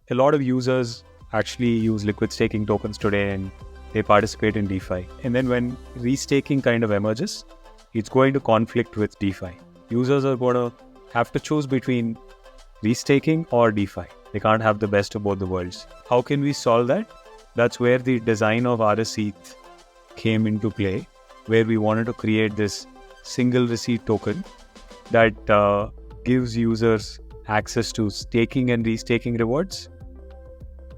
a lot of users actually use liquid staking tokens today and they participate in DeFi. And then when restaking kind of emerges, it's going to conflict with DeFi. Users are going to have to choose between restaking or DeFi. They can't have the best of both the worlds. How can we solve that? That's where the design of rsETH came into play, where we wanted to create this single receipt token that gives users access to staking and restaking rewards,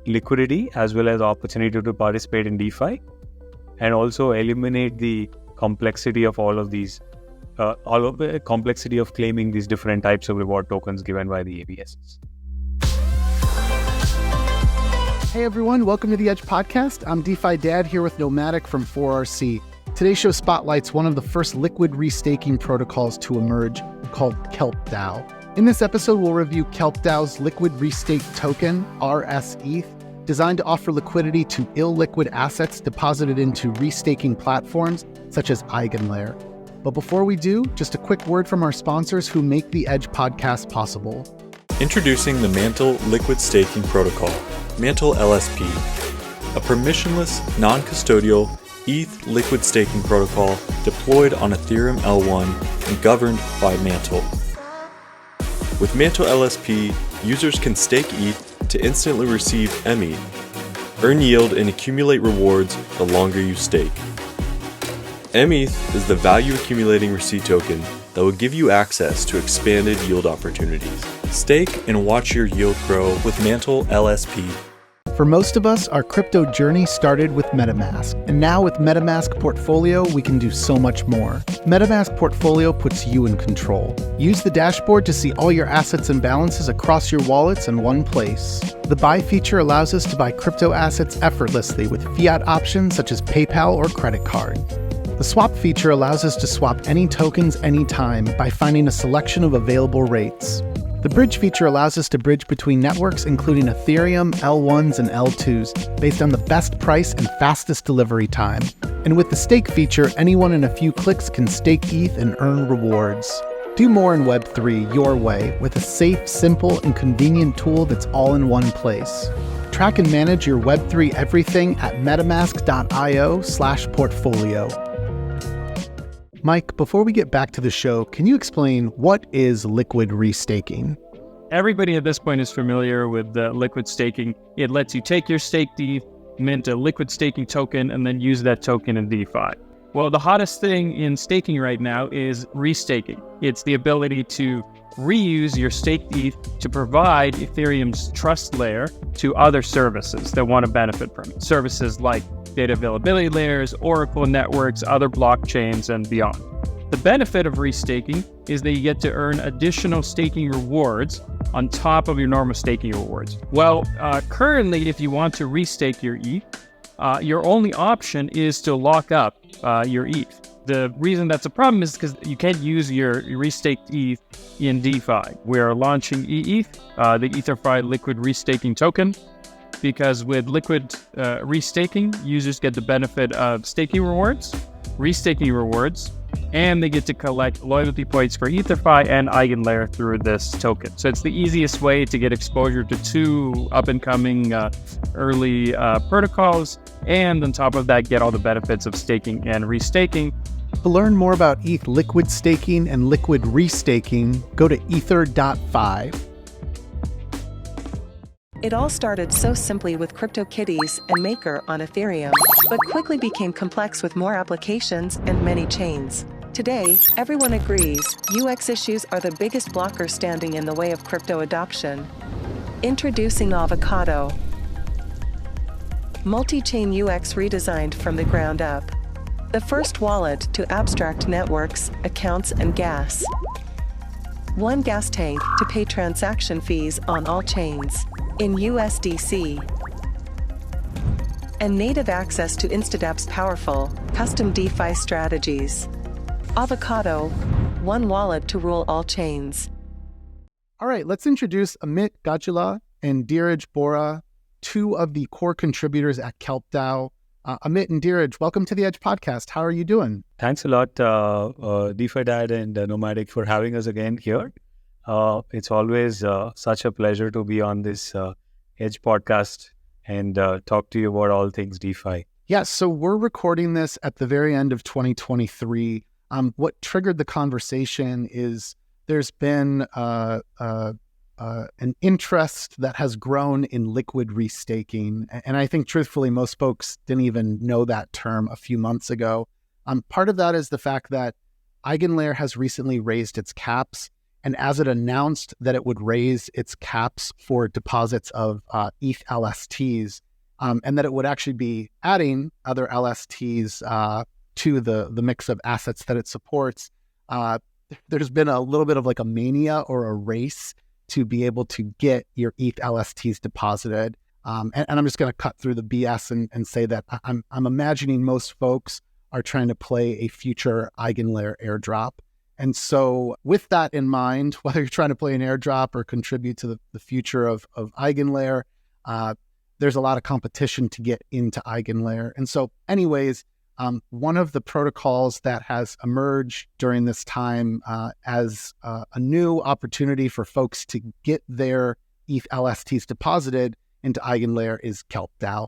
liquidity, as well as opportunity to participate in DeFi, and also eliminate the complexity of all of the complexity of claiming these different types of reward tokens given by the ABSs. Hey everyone, welcome to the Edge Podcast. I'm DeFi Dad here with Nomadic from 4RC. Today's show spotlights one of the first liquid restaking protocols to emerge, called Kelp DAO. In this episode, we'll review Kelp DAO's liquid restake token, rsETH, designed to offer liquidity to illiquid assets deposited into restaking platforms such as EigenLayer. But before we do, just a quick word from our sponsors who make the Edge Podcast possible. Introducing the MANTLE liquid staking protocol, MANTLE LSP, a permissionless, non-custodial ETH liquid staking protocol deployed on Ethereum L1 and governed by MANTLE. With MANTLE LSP, users can stake ETH to instantly receive METH, earn yield and accumulate rewards the longer you stake. METH is the value accumulating receipt token that will give you access to expanded yield opportunities. Stake and watch your yield grow with MANTLE LSP. For most of us, our crypto journey started with MetaMask. And now with MetaMask Portfolio, we can do so much more. MetaMask Portfolio puts you in control. Use the dashboard to see all your assets and balances across your wallets in one place. The buy feature allows us to buy crypto assets effortlessly with fiat options such as PayPal or credit card. The swap feature allows us to swap any tokens anytime by finding a selection of available rates. The bridge feature allows us to bridge between networks including Ethereum, L1s, and L2s based on the best price and fastest delivery time. And with the stake feature, anyone in a few clicks can stake ETH and earn rewards. Do more in Web3 your way with a safe, simple, and convenient tool that's all in one place. Track and manage your Web3 everything at metamask.io/portfolio. Mike, before we get back to the show, can you explain what is liquid restaking? Everybody at this point is familiar with liquid staking. It lets you take your staked ETH, mint a liquid staking token, and then use that token in DeFi. Well, the hottest thing in staking right now is restaking. It's the ability to reuse your staked ETH to provide Ethereum's trust layer to other services that want to benefit from it. Services like data availability layers, Oracle networks, other blockchains, and beyond. The benefit of restaking is that you get to earn additional staking rewards on top of your normal staking rewards. Well, currently, if you want to restake your ETH, your only option is to lock up your ETH. The reason that's a problem is because you can't use your restaked ETH in DeFi. We're launching ETH, the ETHER.FI liquid restaking token, because with liquid restaking, users get the benefit of staking rewards, restaking rewards, and they get to collect loyalty points for ETHER.FI and EigenLayer through this token. So it's the easiest way to get exposure to two up-and-coming early protocols, and on top of that, get all the benefits of staking and restaking. To learn more about ETH liquid staking and liquid restaking, go to ETHER.FI. It all started so simply with CryptoKitties and Maker on Ethereum, but quickly became complex with more applications and many chains. Today, everyone agrees UX issues are the biggest blocker standing in the way of crypto adoption. Introducing AVOCADO. Multi-chain UX redesigned from the ground up. The first wallet to abstract networks, accounts, and gas. One gas tank to pay transaction fees on all chains. In USDC, and native access to INSTADAPP's powerful, custom DeFi strategies. AVOCADO, one wallet to rule all chains. All right, let's introduce Amit, Gajjala, and Dheeraj, Borra, two of the core contributors at Kelp DAO. Amit and Dheeraj, welcome to the Edge Podcast. How are you doing? Thanks a lot, DeFi Dad and Nomadic, for having us again here. It's always such a pleasure to be on this Edge podcast and talk to you about all things DeFi. Yeah, so we're recording this at the very end of 2023. What triggered the conversation is there's been an interest that has grown in liquid restaking. And I think truthfully, most folks didn't even know that term a few months ago. Part of that is the fact that EigenLayer has recently raised its caps. And as it announced that it would raise its caps for deposits of ETH LSTs, and that it would actually be adding other LSTs to the mix of assets that it supports, there's been a little bit of like a mania or a race to be able to get your ETH LSTs deposited. And I'm just going to cut through the BS and say that I'm imagining most folks are trying to play a future EigenLayer airdrop. And so with that in mind, whether you're trying to play an airdrop or contribute to the future of EigenLayer, there's a lot of competition to get into EigenLayer. And so anyways, one of the protocols that has emerged during this time as a new opportunity for folks to get their ETH LSTs deposited into EigenLayer is Kelp DAO.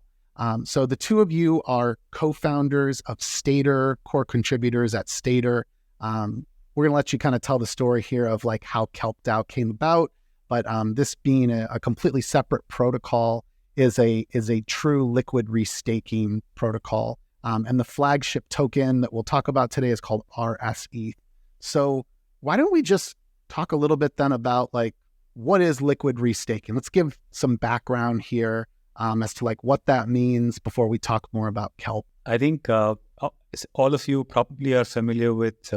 So the two of you are co-founders of stETHER, core contributors at stETHER. We're going to let you kind of tell the story here of like how Kelp DAO came about, but this being a completely separate protocol is a true liquid restaking protocol. And the flagship token that we'll talk about today is called rsETH. So why don't we just talk a little bit then about like, what is liquid restaking? Let's give some background here as to like what that means before we talk more about Kelp. I think all of you probably are familiar with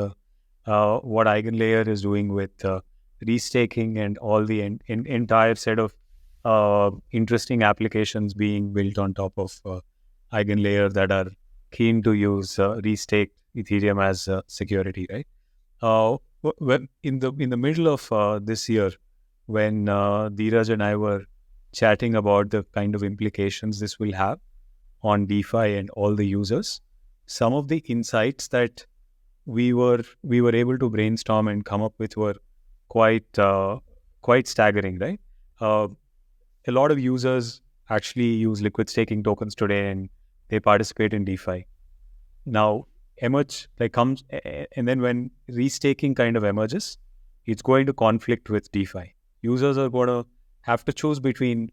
what EigenLayer is doing with restaking and all the entire set of interesting applications being built on top of EigenLayer that are keen to use restaked Ethereum as security, right? In the middle of this year, when Dheeraj and I were chatting about the kind of implications this will have on DeFi and all the users, some of the insights that we were able to brainstorm and come up with were quite staggering, right? A lot of users actually use liquid staking tokens today and they participate in DeFi. Now, and then when restaking kind of emerges, it's going to conflict with DeFi. Users are going to have to choose between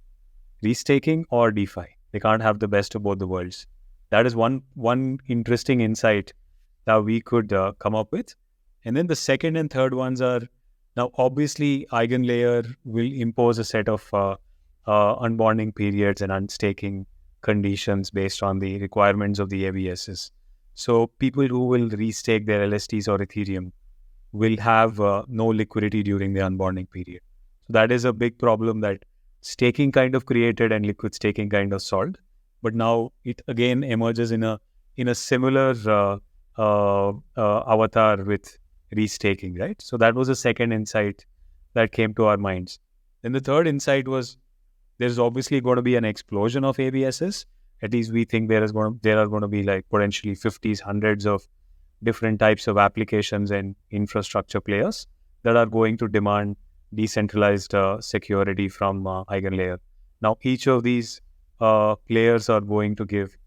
restaking or DeFi. They can't have the best of both the worlds. That is one interesting insight that we could come up with. And then the second and third ones are, now obviously EigenLayer will impose a set of unbonding periods and unstaking conditions based on the requirements of the ABSs. So people who will restake their LSTs or Ethereum will have no liquidity during the unbonding period. So that is a big problem that staking kind of created and liquid staking kind of solved. But now it again emerges in a similar avatar with restaking, right? So that was the second insight that came to our minds. Then the third insight was there's obviously going to be an explosion of ABSs. At least we think there are going to be like potentially 50s, hundreds of different types of applications and infrastructure players that are going to demand decentralized security from EigenLayer. Now, each of these players are going to give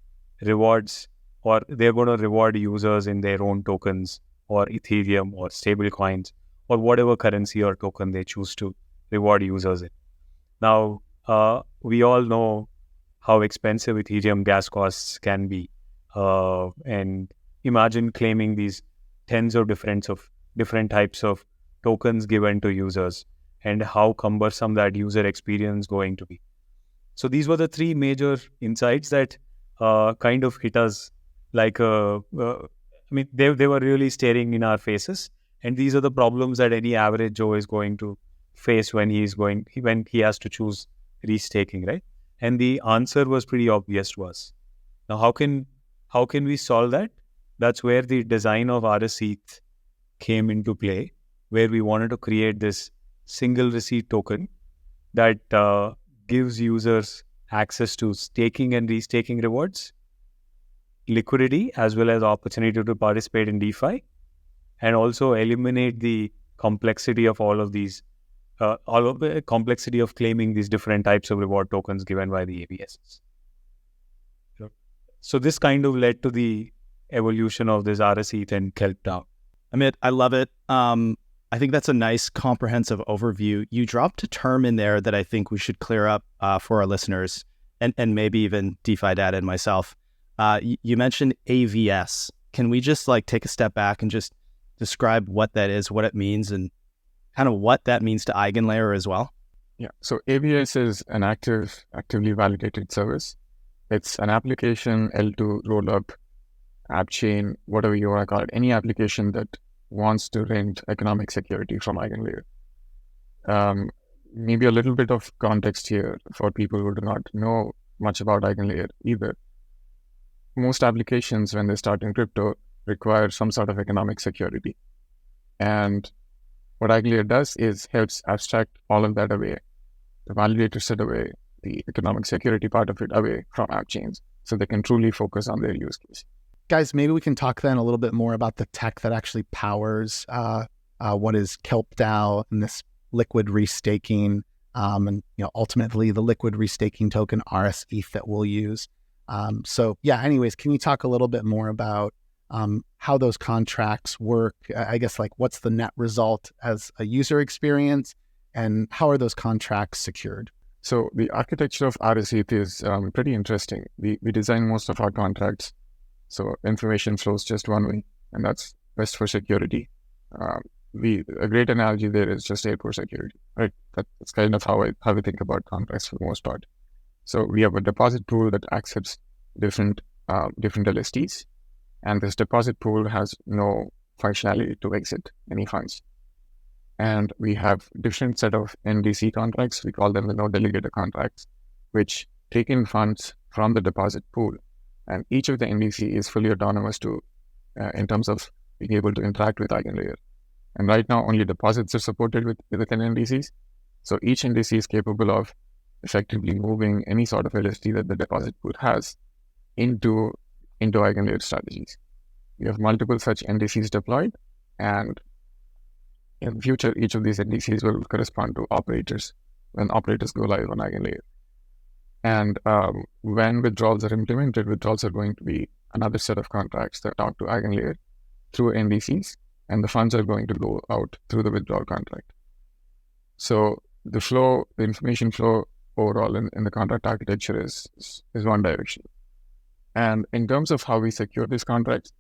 rewards, or they're going to reward users in their own tokens or Ethereum or stable coins or whatever currency or token they choose to reward users in. Now, we all know how expensive Ethereum gas costs can be. And imagine claiming these tens of different types of tokens given to users and how cumbersome that user experience going to be. So these were the three major insights that kind of hit us like they were really staring in our faces. And these are the problems that any average Joe is going to face when he has to choose restaking, right? And the answer was pretty obvious to us. Now, how can we solve that? That's where the design of rsETH came into play, where we wanted to create this single receipt token that gives users access to staking and restaking rewards, liquidity, as well as opportunity to participate in DeFi, and also eliminate the complexity of all of these all of the complexity of claiming these different types of reward tokens given by the ABSs. So this kind of led to the evolution of this rsETH and Kelp DAO. Amit, I love it. I think that's a nice comprehensive overview. You dropped a term in there that I think we should clear up for our listeners and maybe even DeFi Dad and myself. You mentioned AVS. Can we just take a step back and just describe what that is, what it means, and kind of what that means to EigenLayer as well? Yeah. So AVS is an actively validated service. It's an application, L2, rollup, app chain, whatever you want to call it, any application that wants to rent economic security from EigenLayer. Maybe a little bit of context here for people who do not know much about EigenLayer either. Most applications, when they start in crypto, require some sort of economic security. And what EigenLayer does is helps abstract all of that away. The validator set away the economic security part of it away from app chains so they can truly focus on their use case. Guys, maybe we can talk then a little bit more about the tech that actually powers what is Kelp DAO and this liquid restaking, and ultimately the liquid restaking token rsETH that we'll use. Anyways, can you talk a little bit more about how those contracts work? I guess what's the net result as a user experience, and how are those contracts secured? So the architecture of rsETH is pretty interesting. We design most of our contracts so information flows just one way, and that's best for security. A great analogy there is just airport security, right? That's kind of how we think about contracts for the most part. So we have a deposit pool that accepts different LSTs, and this deposit pool has no functionality to exit any funds. And we have different set of NDC contracts. We call them the no delegator contracts, which take in funds from the deposit pool. And each of the NDC is fully autonomous in terms of being able to interact with EigenLayer. And right now, only deposits are supported within NDCs. So each NDC is capable of effectively moving any sort of LST that the deposit pool has into EigenLayer strategies. We have multiple such NDCs deployed, and in the future, each of these NDCs will correspond to operators when operators go live on EigenLayer. And when withdrawals are implemented, withdrawals are going to be another set of contracts that talk to EigenLayer through NDCs, and the funds are going to go out through the withdrawal contract. So the information flow overall in the contract architecture is one direction. And in terms of how we secure these contracts,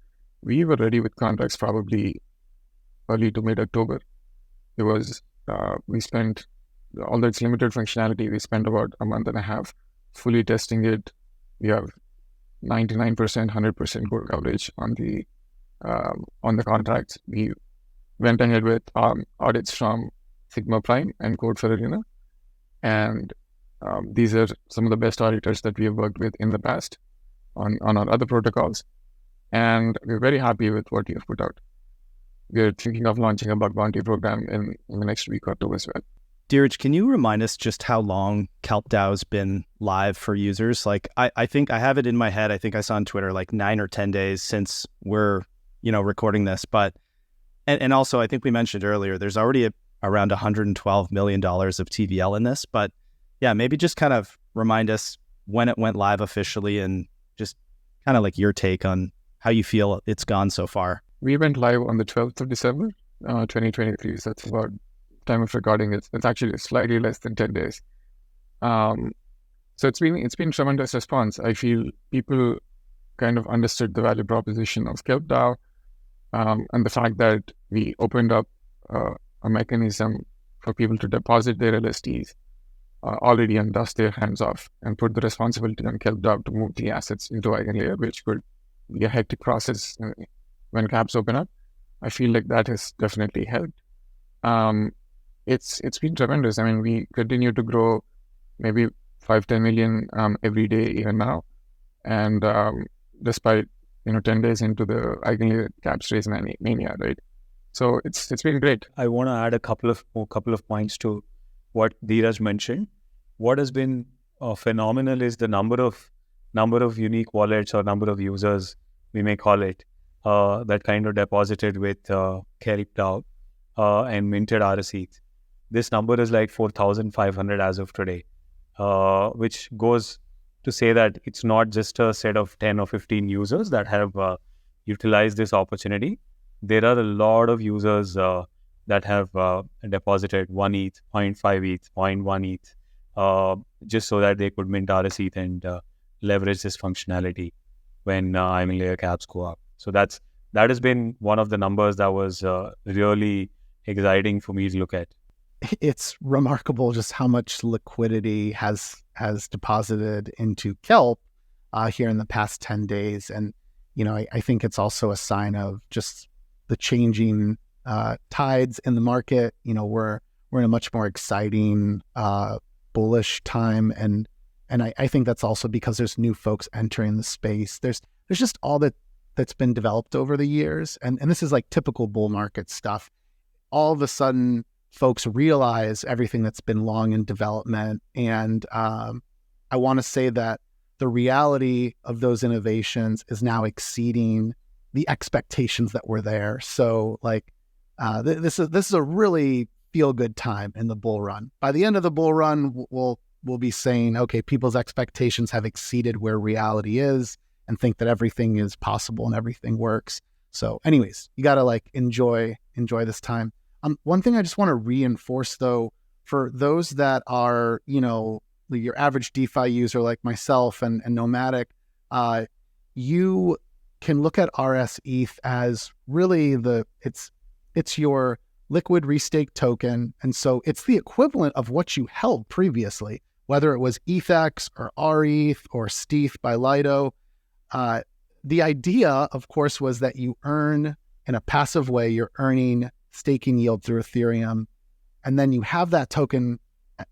we were ready with contracts probably early to mid-October. Although it's limited functionality, we spent about a month and a half fully testing it. We have 99%, 100% code coverage on the contracts. We went ahead with audits from Sigma Prime and Code for Arena. And these are some of the best auditors that we have worked with in the past on our other protocols. And we're very happy with what you've put out. We're thinking of launching a bug bounty program in the next week or two as well. Dheeraj, can you remind us just how long Kelp DAO has been live for users? I think I have it in my head. I think I saw on Twitter 9 or 10 days since we're recording this. But and also I think we mentioned earlier there's already around $112 million of TVL in this. But yeah, maybe just kind of remind us when it went live officially and just kind of your take on how you feel it's gone so far. We went live on the 12th of December, 2023. So that's about time of recording. It's actually slightly less than 10 days. So it's been tremendous response. I feel people kind of understood the value proposition of Kelp DAO, and the fact that we opened up a mechanism for people to deposit their LSTs already and dust their hands off and put the responsibility on Kelp DAO to move the assets into EigenLayer, which could be a hectic process when caps open up. I feel like that has definitely helped. It's been tremendous. I mean, we continue to grow maybe 5-10 million every day even now, and despite 10 days into the EigenLayer caps raise mania, right? So it's been great. I want to add a couple of points to what Dheeraj mentioned. What has been phenomenal is the number of unique wallets or number of users, we may call it, that kind of deposited with Kelp DAO and minted rsETH. this number is like 4,500 as of today, which goes to say that it's not just a set of 10 or 15 users that have utilized this opportunity. There are a lot of users that have deposited 1 ETH, 0.5 ETH, 0.1 ETH, just so that they could mint rsETH and leverage this functionality when EigenLayer caps go up. So that has been one of the numbers that was really exciting for me to look at. It's remarkable just how much liquidity has deposited into Kelp here in the past 10 days. And, I think it's also a sign of just the changing tides in the market. We're in a much more exciting, bullish time. And I think that's also because there's new folks entering the space. There's just all that's been developed over the years. And this is like typical bull market stuff. All of a sudden, folks realize everything that's been long in development. And I want to say that the reality of those innovations is now exceeding the expectations that were there. So this is a really feel-good time in the bull run. By the end of the bull run, we'll be saying, okay, people's expectations have exceeded where reality is and think that everything is possible and everything works. So anyways, you got to enjoy this time. One thing I just want to reinforce, though, for those that are, your average DeFi user like myself and Nomadic, you can look at rsETH as really it's your liquid restake token. And so it's the equivalent of what you held previously, whether it was ETHx or rETH or stETH by Lido. The idea, of course, was that you earn in a passive way, you're earning staking yield through Ethereum. And then you have that token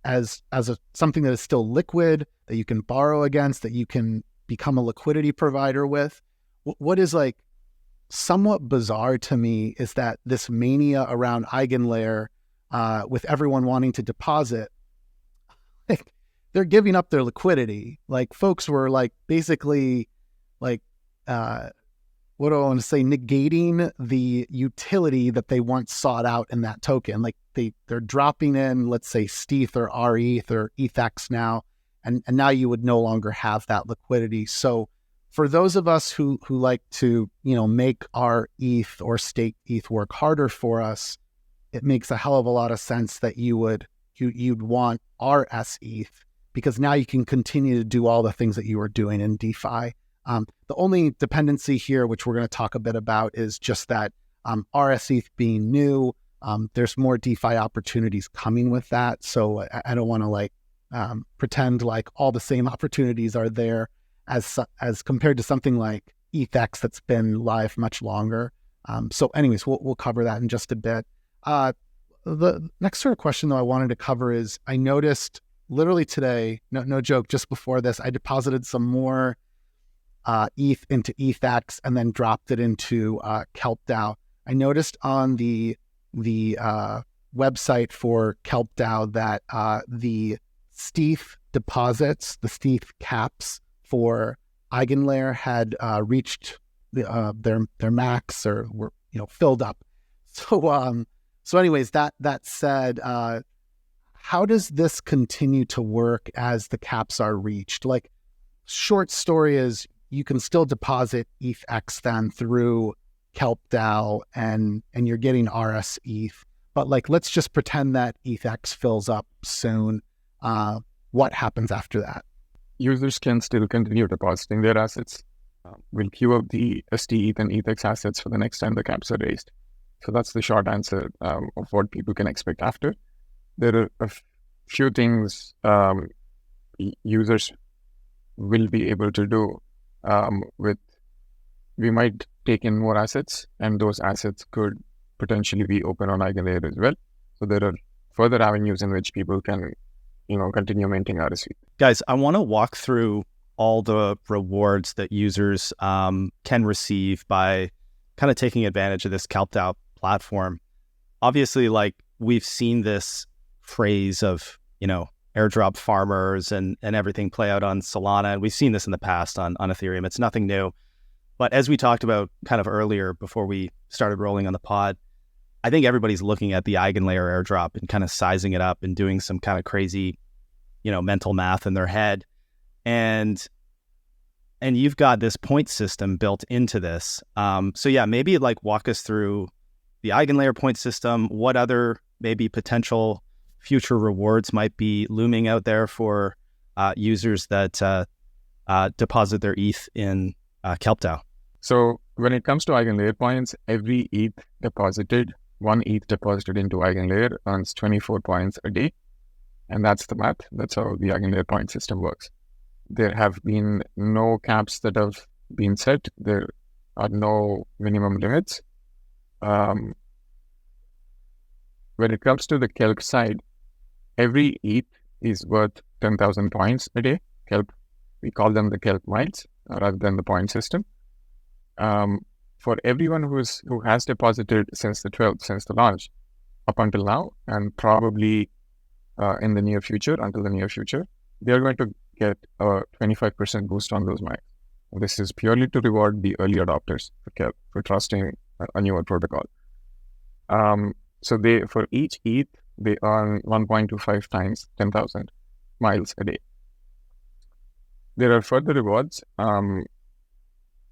as something that is still liquid, that you can borrow against, that you can become a liquidity provider with. What is somewhat bizarre to me is that this mania around EigenLayer, with everyone wanting to deposit, they're giving up their liquidity. Folks were basically what do I want to say, negating the utility that they once sought out in that token. They're dropping in, let's say, stETH or rETH or ETHx now, and now you would no longer have that liquidity. So for those of us who like to, make our ETH or stake ETH work harder for us, it makes a hell of a lot of sense that you'd want rsETH, because now you can continue to do all the things that you were doing in DeFi. The only dependency here, which we're going to talk a bit about, is just that rsETH being new, there's more DeFi opportunities coming with that. So I don't want to pretend like all the same opportunities are there as compared to something like ETHx that's been live much longer. So anyways, we'll cover that in just a bit. The next sort of question, though, I wanted to cover is, I noticed literally today, no joke, just before this, I deposited some more ETH into ETHx and then dropped it into Kelp DAO. I noticed on the website for Kelp DAO that the stETH deposits, the stETH caps for EigenLayer had reached their max, or were filled up. So anyways, that said, how does this continue to work as the caps are reached? Short story is, you can still deposit ETHx then through Kelp DAO and you're getting rsETH. But let's just pretend that ETHx fills up soon. What happens after that? Users can still continue depositing their assets. We'll queue up the stETH and ETHx assets for the next time the caps are raised. So that's the short answer of what people can expect after. There are a few things users will be able to do. We might take in more assets, and those assets could potentially be open on EigenLayer as well. So there are further avenues in which people can, continue minting rsETH. Guys, I want to walk through all the rewards that users can receive by kind of taking advantage of this Kelp DAO platform. Obviously, we've seen this phrase of, airdrop farmers and everything play out on Solana. And we've seen this in the past on Ethereum. It's nothing new. But as we talked about kind of earlier before we started rolling on the pod, I think everybody's looking at the EigenLayer airdrop and kind of sizing it up and doing some kind of crazy, mental math in their head. And you've got this point system built into this. So yeah, maybe like walk us through the EigenLayer point system. What other maybe potential future rewards might be looming out there for users that deposit their ETH in Kelp DAO? So when it comes to EigenLayer points, every one ETH deposited into EigenLayer earns 24 points a day. And that's the math. That's how the EigenLayer point system works. There have been no caps that have been set. There are no minimum limits. When it comes to the Kelp side, every ETH is worth 10,000 points a day. Kelp, we call them the Kelp miles rather than the point system. For everyone who has deposited since the 12th, since the launch, up until now, and probably in the near future, until the near future, they're going to get a 25% boost on those miles. This is purely to reward the early adopters for Kelp, for trusting a newer protocol. So for each ETH, they earn 1.25 times 10,000 miles a day. There are further rewards.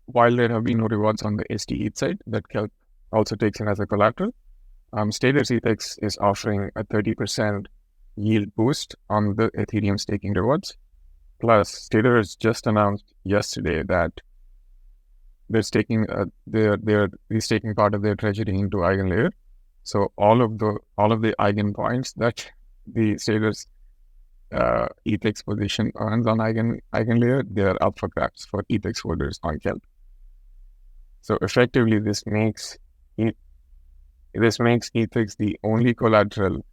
While there have been no rewards on the stETH side that Kelp also takes in as a collateral, ETHx is offering a 30% yield boost on the Ethereum staking rewards. Plus, Stader has just announced yesterday that they're restaking part of their treasury into EigenLayer. So all of the Eigen points that the Stader's ETHx position earns on EigenLayer, they are up for grabs for ETHx holders on Kelp. So effectively, this makes ETHx the only collateral,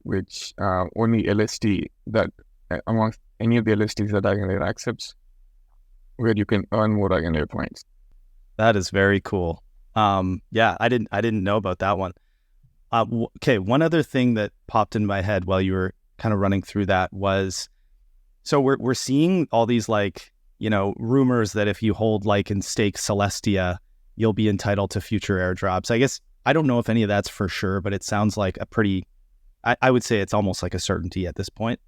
which only LST that amongst any of the LSTs that EigenLayer accepts, where you can earn more EigenLayer points. That is very cool. Yeah, I didn't know about that one. Okay, one other thing that popped in my head while you were kind of running through that was, so we're seeing all these rumors that if you hold and stake Celestia, you'll be entitled to future airdrops. I guess I don't know if any of that's for sure, but it sounds like I would say it's almost like a certainty at this point.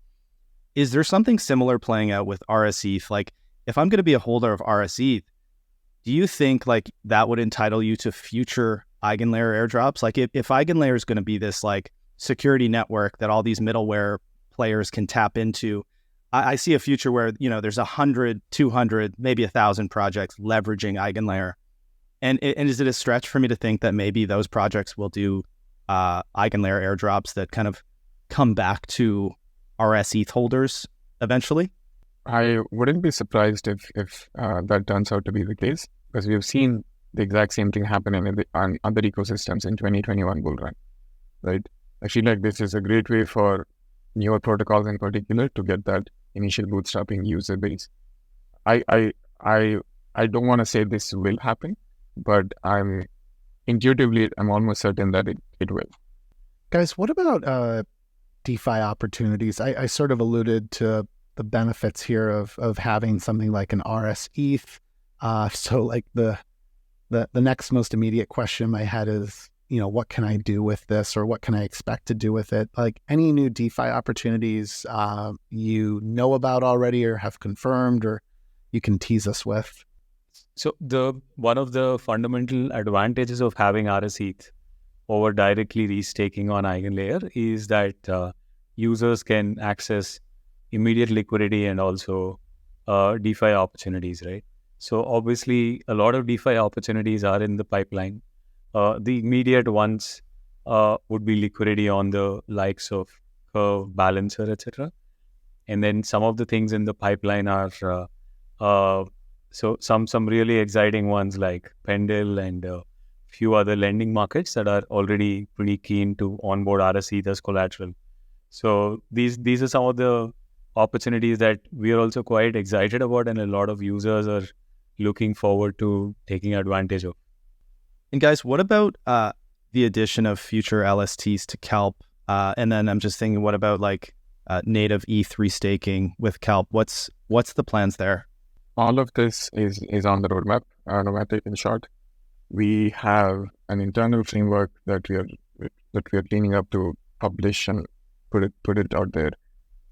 Is there something similar playing out with rsETH? Like, if I'm going to be a holder of rsETH, do you think that would entitle you to future EigenLayer airdrops? Like, if EigenLayer is going to be this security network that all these middleware players can tap into, I see a future where there's 100, 200, maybe 1,000 projects leveraging EigenLayer. And is it a stretch for me to think that maybe those projects will do EigenLayer airdrops that kind of come back to rsETH holders eventually? I wouldn't be surprised if that turns out to be the case, because we have seen the exact same thing happen on other ecosystems in 2021 bull run, right? I feel like this is a great way for newer protocols in particular to get that initial bootstrapping user base. I don't want to say this will happen, but I'm almost certain that it will. Guys, what about DeFi opportunities? I sort of alluded to the benefits here of having something like an rsETH. So the next most immediate question in my head is, what can I do with this, or what can I expect to do with it? Like, any new DeFi opportunities you know about already or have confirmed, or you can tease us with? So one of the fundamental advantages of having rsETH over directly restaking on EigenLayer is that users can access immediate liquidity and also DeFi opportunities, right? So obviously, a lot of DeFi opportunities are in the pipeline. The immediate ones would be liquidity on the likes of Curve, Balancer, etc. And then some of the things in the pipeline are so some really exciting ones like Pendle and a few other lending markets that are already pretty keen to onboard rsETH as collateral. So these are some of the opportunities that we are also quite excited about, and a lot of users are looking forward to taking advantage of. And guys, what about the addition of future LSTs to Kelp? And then I'm just thinking, what about native ETH restaking with Kelp? What's the plans there? All of this is on the roadmap. Nomadic, in short, we have an internal framework that we are that we are cleaning up to publish and put it out there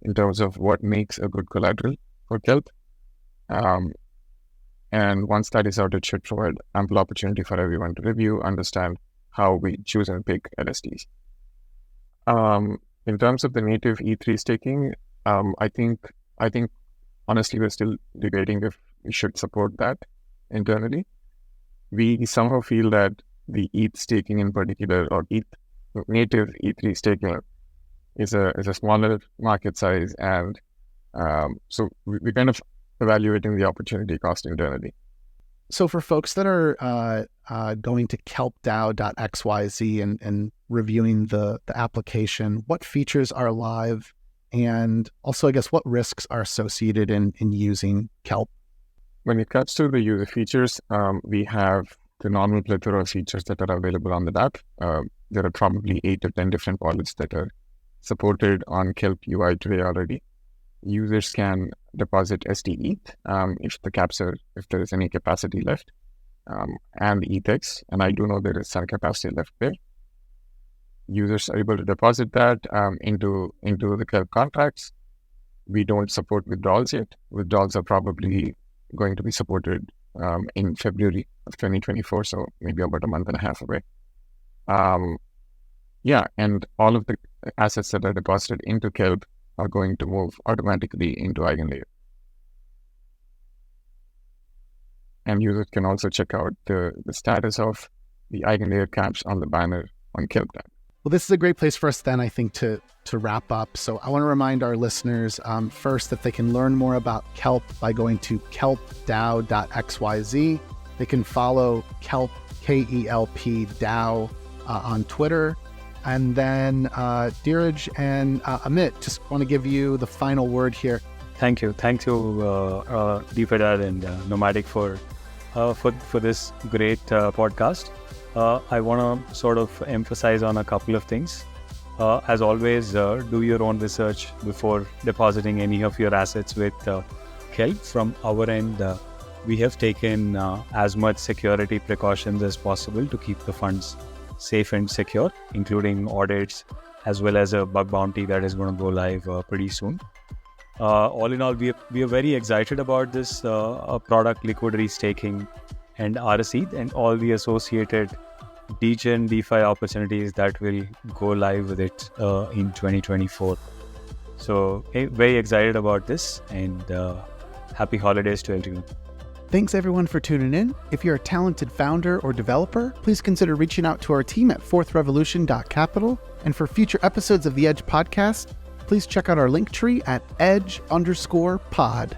in terms of what makes a good collateral for Kelp. And once that is out, it should provide ample opportunity for everyone to review, understand how we choose and pick LSTs. In terms of the native ETH staking, I think honestly we're still debating if we should support that internally. We somehow feel that the ETH staking in particular, or native ETH staking, is a smaller market size, and so we're kind of evaluating the opportunity cost internally. So for folks that are going to kelpdao.xyz and reviewing the application, what features are live, and also I guess what risks are associated in using Kelp? When it comes to the user features, we have the normal plethora of features that are available on the DApp. There are probably 8 to 10 different wallets that are supported on Kelp UI today already. Users can deposit stETH if there is any capacity left, and ETHx, and I do know there is some capacity left there. Users are able to deposit that into the Kelp contracts. We don't support withdrawals yet. Withdrawals are probably going to be supported in February of 2024, so maybe about a month and a half away. And all of the assets that are deposited into Kelp are going to move automatically into EigenLayer. And users can also check out the status of the EigenLayer caps on the banner on Kelp. Well, this is a great place for us then, I think, to wrap up. So I want to remind our listeners first that they can learn more about Kelp by going to kelpdao.xyz. They can follow Kelp, KELP DAO on Twitter. And then Dheeraj and Amit, just want to give you the final word here. Thank you, DeFi Dad and Nomadic for this great podcast. I want to sort of emphasize on a couple of things. As always, do your own research before depositing any of your assets with Kelp. From our end, we have taken as much security precautions as possible to keep the funds safe and secure, including audits, as well as a bug bounty that is going to go live pretty soon. All in all, we are very excited about this product, liquidity staking and rsETH, and all the associated degen DeFi opportunities that will go live with it in 2024. So very excited about this, and happy holidays to everyone. Thanks everyone for tuning in. If you're a talented founder or developer, please consider reaching out to our team at fourthrevolution.capital. And for future episodes of the Edge podcast, please check out our link tree at edge_pod.